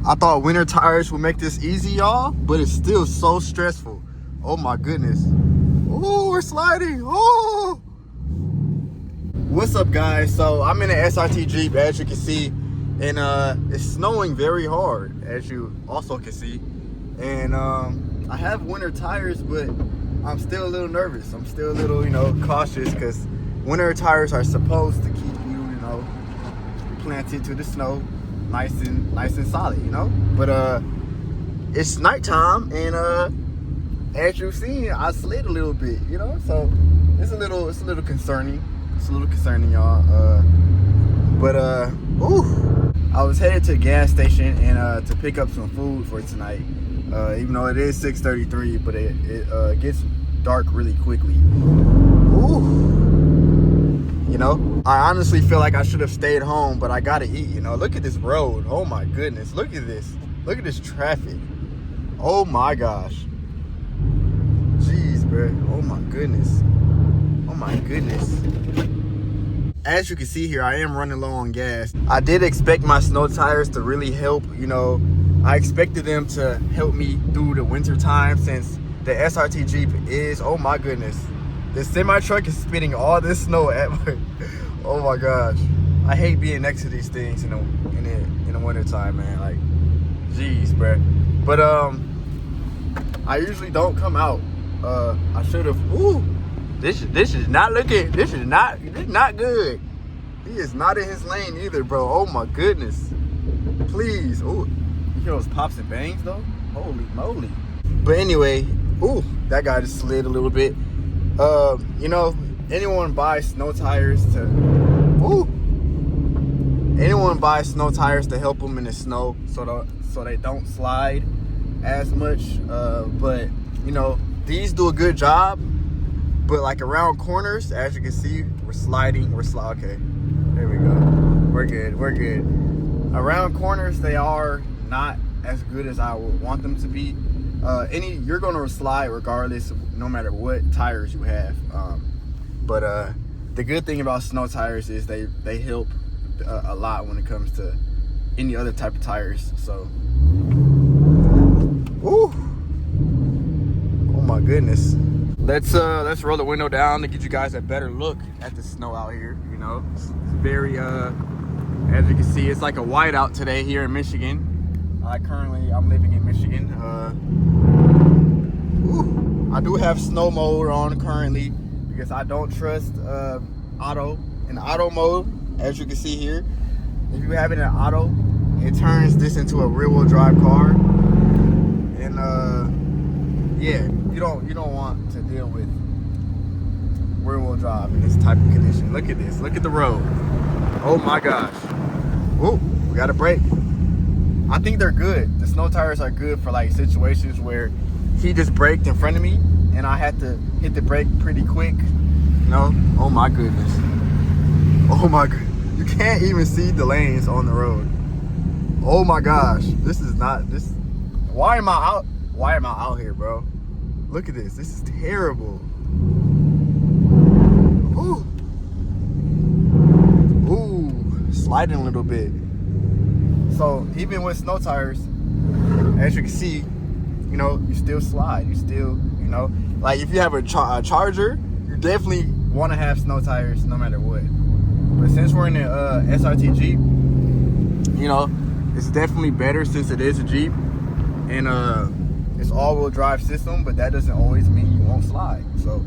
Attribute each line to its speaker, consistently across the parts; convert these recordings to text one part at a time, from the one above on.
Speaker 1: I thought winter tires would make this easy, y'all, but it's still so stressful. Oh my goodness. Oh, we're sliding. Oh. What's up, guys? So I'm in an SRT Jeep, as you can see, and it's snowing very hard, as you also can see. And I have winter tires, but I'm still a little nervous. I'm still a little, cautious, because winter tires are supposed to keep you, planted to the snow, nice and solid, But it's nighttime, and as you've seen, I slid a little bit, So it's a little concerning. It's a little concerning, y'all. I was headed to a gas station and to pick up some food for tonight. Even though it is 6:33, but it gets dark really quickly. Ooh. I honestly feel like I should have stayed home, but I gotta eat. Look at this road. Oh my goodness. Look at this. Look at this traffic. Oh my gosh. Jeez, bro. Oh my goodness. Oh my goodness. As you can see here, I am running low on gas. I did expect my snow tires to really help, I expected them to help me through the winter time, since the SRT Jeep is, oh my goodness. The semi truck is spitting all this snow at me. Oh my gosh. I hate being next to these things in the winter time, man. Like, jeez, bro. But I usually don't come out. I should have. Ooh. This is not looking. This is not good. He is not in his lane either, bro. Oh my goodness. Please. Ooh. You hear those pops and bangs though? Holy moly. But anyway, ooh, that guy just slid a little bit. Anyone buys snow tires to help them in the snow so they don't slide as much. But these do a good job. But like around corners, as you can see, we're sliding. Okay, there we go. We're good. Around corners, they are not as good as I would want them to be. You're gonna slide regardless, no matter what tires you have. But the good thing about snow tires is they help a lot when it comes to any other type of tires. So, ooh, oh my goodness. Let's roll the window down to get you guys a better look at the snow out here. It's very as you can see, it's like a whiteout today here in Michigan. I'm living in Michigan. I do have snow mode on currently because I don't trust auto mode. As you can see here, if you have it in auto, it turns this into a rear-wheel drive car, and yeah, you don't want to deal with rear-wheel drive in this type of condition. Look at this. Look at the road. Oh my gosh. Ooh, we got a brake. I think they're good. The snow tires are good for like situations where he just braked in front of me and I had to hit the brake pretty quick. Oh my goodness. Oh my god. You can't even see the lanes on the road. Oh my gosh. Why am I out here, bro? Look at this. This is terrible. Ooh. Ooh. Sliding a little bit. So even with snow tires, as you can see, you still slide. You still, like if you have a Charger, you definitely want to have snow tires no matter what. But since we're in a SRT Jeep, it's definitely better since it is a Jeep, and it's all-wheel drive system. But that doesn't always mean you won't slide. So,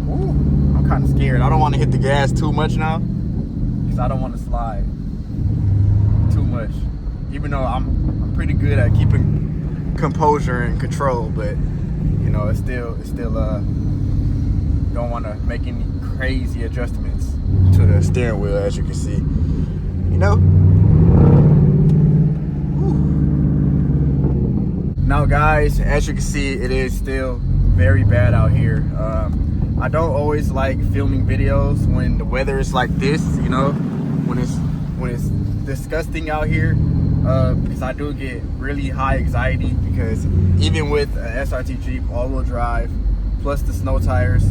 Speaker 1: ooh, I'm kind of scared. I don't want to hit the gas too much now because I don't want to slide too much. Even though I'm pretty good at keeping composure and control, but it's still don't want to make any crazy adjustments to the steering wheel, as you can see. Now guys, as you can see, it is still very bad out here. I don't always like filming videos when the weather is like this, when it's disgusting out here, because I do get really high anxiety, because even with an SRT Jeep all-wheel drive plus the snow tires,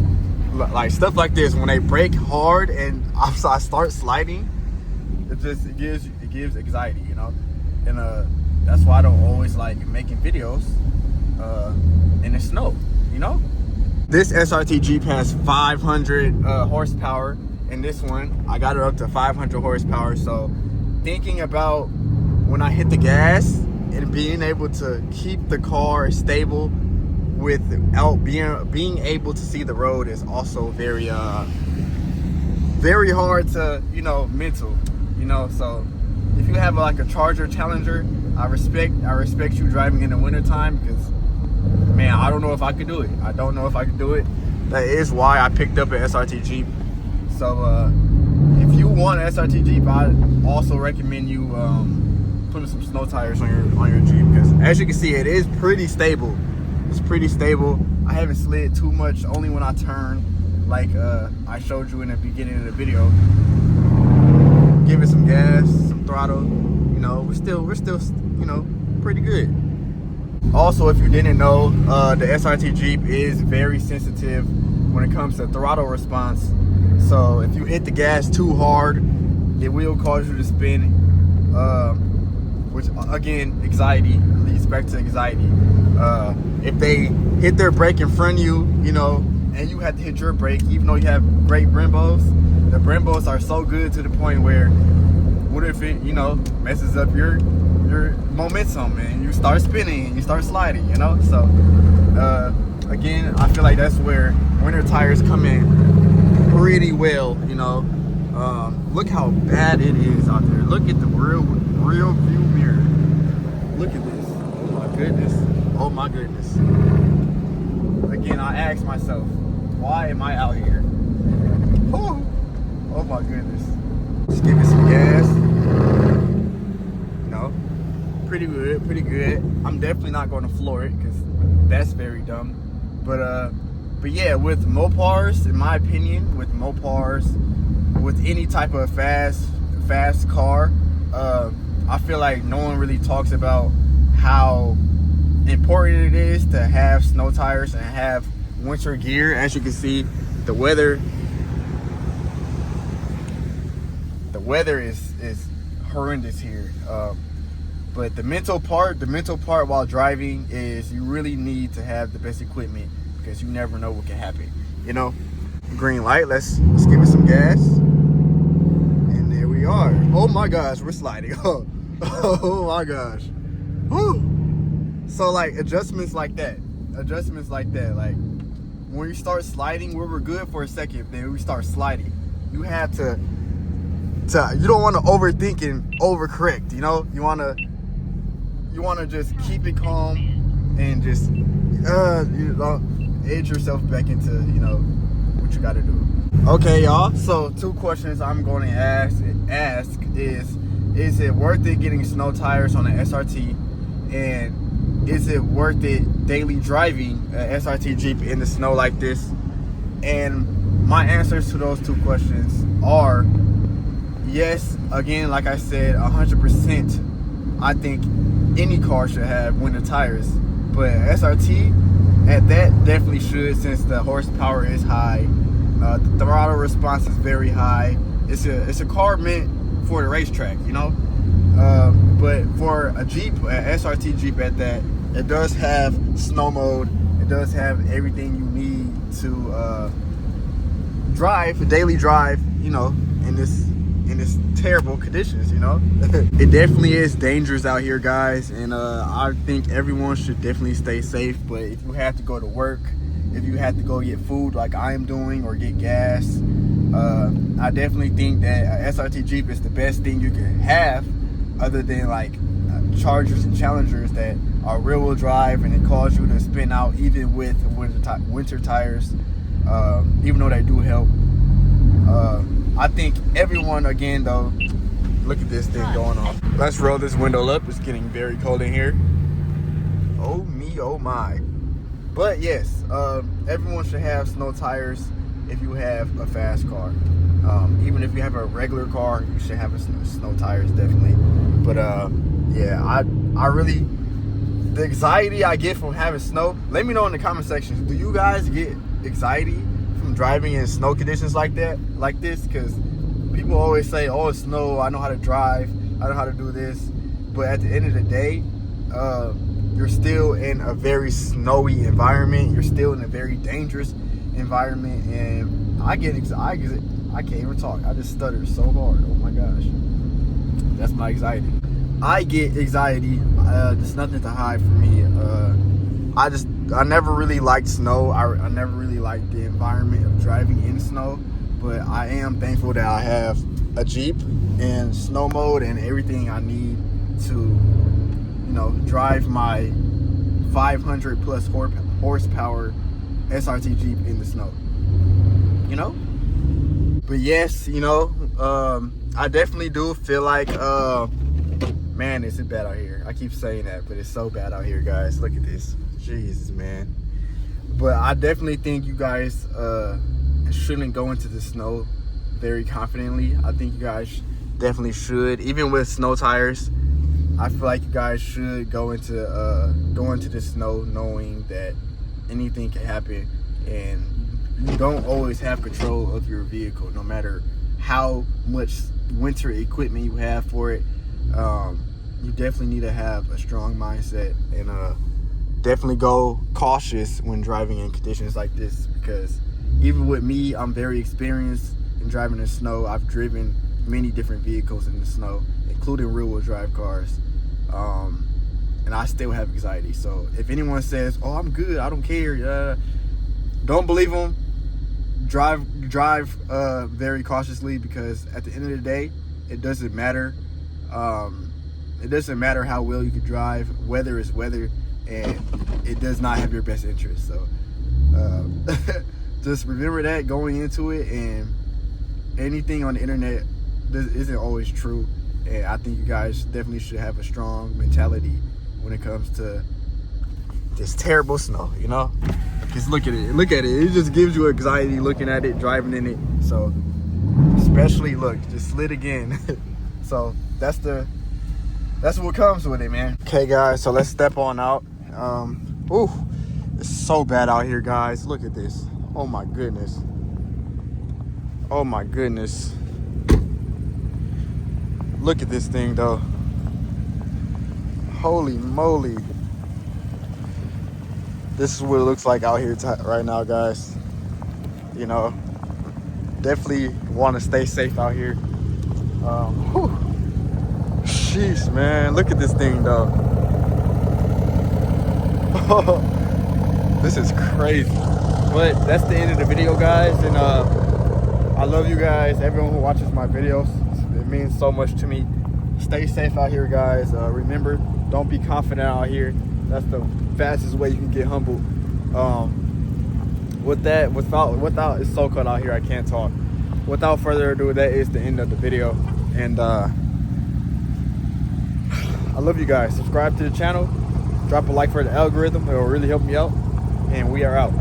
Speaker 1: like stuff like this, when they brake hard and I start sliding, it gives anxiety, and that's why I don't always like making videos in the snow, you know. This SRT Jeep has 500 horsepower, and this one I got it up to 500 horsepower. So thinking about when I hit the gas and being able to keep the car stable without being able to see the road is also very very hard to, you know, mental, you know. So if you have like a Charger Challenger, I respect you driving in the wintertime, because man, I don't know if I could do it. I don't know if I could do it. That is why I picked up an SRT Jeep. So if you want an SRT Jeep, I also recommend you putting some snow tires on your Jeep, because as you can see, it is pretty stable. It's pretty stable. I haven't slid too much, only when I turn, like I showed you in the beginning of the video. Give it some gas, some throttle. You know, we're still, you know, pretty good. Also, if you didn't know, the SRT Jeep is very sensitive when it comes to throttle response. So if you hit the gas too hard, it will cause you to spin, which again, anxiety leads back to anxiety. If they hit their brake in front of you, you know, and you have to hit your brake, even though you have great Brembos, the Brembos are so good to the point where, what if it, you know, messes up your momentum and you start spinning and you start sliding, you know? So again, I feel like that's where winter tires come in pretty well, you know. Look how bad it is out there. Look at the real view mirror. Look at this. Oh my goodness. Oh my goodness. Again, I ask myself, why am I out here? Oh, oh my goodness. Just give it some gas. No, pretty good, pretty good. I'm definitely not going to floor it, because that's very dumb. But yeah, with Mopars, in my opinion, with Mopars, with any type of fast car, I feel like no one really talks about how important it is to have snow tires and have winter gear. As you can see, the weather is horrendous here. But the mental part while driving is you really need to have the best equipment, because you never know what can happen, you know. Green light, let's give it some gas, and there we are. Oh my gosh, we're sliding. Oh my gosh. Whew. So like adjustments like that, like when you start sliding, we were good for a second, then we start sliding, you have to you don't want to overthink and overcorrect, you know. You want to just keep it calm and just you know, edge yourself back into, you know, what you got to do. Okay, y'all, so 2 questions I'm going to ask is it worth it getting snow tires on an SRT, and is it worth it daily driving an SRT Jeep in the snow like this? And my answers to those 2 questions are yes. Again, like I said, 100%. I think any car should have winter tires, but SRT at that definitely should, since the horsepower is high, the throttle response is very high. It's a car meant for the racetrack, you know. But for a Jeep, an SRT Jeep at that, it does have snow mode. It does have everything you need to drive, daily drive, you know, in this terrible conditions, you know. It definitely is dangerous out here, guys, and I think everyone should definitely stay safe. But if you have to go to work, if you have to go get food like I am doing, or get gas, I definitely think that a SRT Jeep is the best thing you can have, other than like Chargers and Challengers that are rear-wheel drive and it causes you to spin out even with winter tires, even though they do help. I think everyone, again though, look at this thing going on. Let's roll this window up. It's getting very cold in here. Oh me, oh my. But yes, everyone should have snow tires if you have a fast car. Even if you have a regular car, you should have snow tires, definitely. But yeah, I really, the anxiety I get from having snow, let me know in the comment section, do you guys get anxiety from driving in snow conditions like this? Because people always say, oh, it's snow, I know how to drive, I know how to do this. but at the end of the day, you're still in a very snowy environment. You're still in a very dangerous environment, and I can't even talk. I just stutter so hard. Oh my gosh, that's my anxiety. I get anxiety. There's nothing to hide from me. I never really liked snow. I never really liked the environment of driving in snow, but I am thankful that I have a Jeep in snow mode and everything I need to, you know, drive my 500 plus horsepower SRT Jeep in the snow, you know. But yes, you know, I definitely do feel like, man, is it bad out here. I keep saying that, but it's so bad out here, guys. Look at this. Jesus, man. But I definitely think you guys shouldn't go into the snow very confidently. I think you guys definitely should, even with snow tires. I feel like you guys should go into the snow knowing that anything can happen, and you don't always have control of your vehicle, no matter how much winter equipment you have for it. You definitely need to have a strong mindset, and definitely go cautious when driving in conditions like this, because even with me, I'm very experienced in driving in snow. I've driven many different vehicles in the snow, including rear-wheel drive cars, and I still have anxiety. So if anyone says, "Oh, I'm good, I don't care," don't believe them. Drive very cautiously, because at the end of the day, it doesn't matter. It doesn't matter how well you can drive. Weather is weather, and it does not have your best interest. So just remember that going into it, and anything on the internet isn't always true. And I think you guys definitely should have a strong mentality when it comes to this terrible snow, you know? Just look at it. It just gives you anxiety looking at it, driving in it. So especially, look, just slid again. So that's what comes with it, man. Okay, guys, so let's step on out. Ooh, it's so bad out here, guys. Look at this. Oh my goodness. Oh my goodness. Look at this thing, though. Holy moly. This is what it looks like out here right now, guys. You know, definitely want to stay safe out here. Sheesh, man. Look at this thing, though. This is crazy. But that's the end of the video, guys. And I love you guys, everyone who watches my videos. It means so much to me. Stay safe out here, guys. Remember, don't be confident out here. That's the fastest way you can get humbled. Without it's so cold out here, I can't talk. Without further ado, that is the end of the video. And I love you guys. Subscribe to the channel. Drop a like for the algorithm. It will really help me out. And we are out.